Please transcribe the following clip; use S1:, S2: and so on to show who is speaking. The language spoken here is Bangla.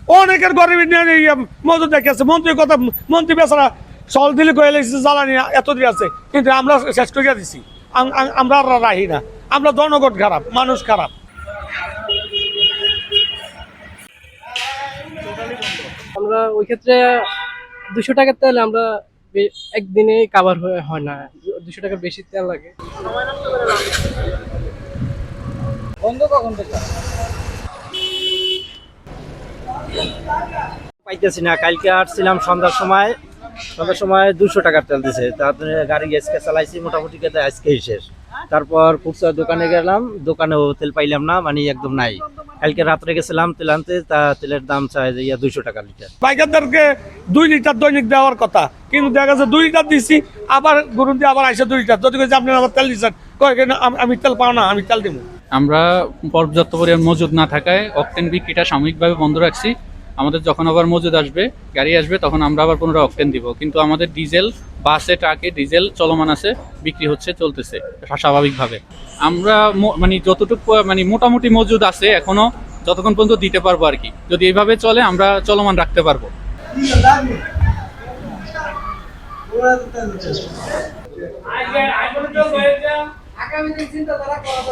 S1: অনেকের গরিব মজুদ দেখেছে মন্ত্রী বেচারা সল দিলে কয়ে লেগেছে জ্বালানি এতদিন আছে, কিন্তু আমরা শেষ করিয়া দিছি। আমরা আর রাহি না, আমরা জনগণ খারাপ, মানুষ খারাপ।
S2: আমরা ওই ক্ষেত্রে 200 টাকার তেল আমরা একদিনে কাভার হয় না, 200 টাকার বেশি তেল লাগে।
S3: বন্ধ কখন থেকে পাইতেছি না। কালকে আসছিলাম সন্ধ্যার সময় 200 টাকার তেল দিছে, তারপরে গাড়ি আজকে চালাইছি মোটামুটি কেটে আজকেই শেষ। তারপর ফুটসার দোকানে গেলাম, দোকানেও তেল পাইলাম না, মানে একদম নাই। কালকে রাত্রে গেছিলাম তেল আনতে, তা তেলের দাম চাই 200 টাকা লিটার।
S1: পাইকারদেরকে 2 লিটার দৈনিক দেওয়ার কথা, কিন্তু দেখা যাচ্ছে 2 লিটার দিচ্ছি, আবার গরুন দিয়ে আবার আইসে 2 লিটার। যদি আপনি আবার তেল দিচ্ছেন, আমি তেল পাও না, আমি তেল দিব।
S4: আমরা পর্যাপ্ত পরিমাণ মজুদ না থাকায় অকটেন বিক্রিটা সাময়িকভাবে বন্ধ রাখছি। আমাদের যখন আবার মজুদ আসবে, গাড়ি আসবে, তখন আমরা আবার পুনরায় অকটেন দিব। কিন্তু আমাদের ডিজেল, বাসে ট্রাকে ডিজেল চলমান আছে, বিক্রি হচ্ছে, চলতেছে স্বাভাবিকভাবে। আমরা মানে যতটুকু মানে মোটামুটি মজুদ আছে এখনো, যতক্ষণ পর্যন্ত দিতে পারবো আর কি। যদি এইভাবে চলে আমরা চলমান রাখতে পারবো।
S2: আগামী দিন চিন্তাধারা করা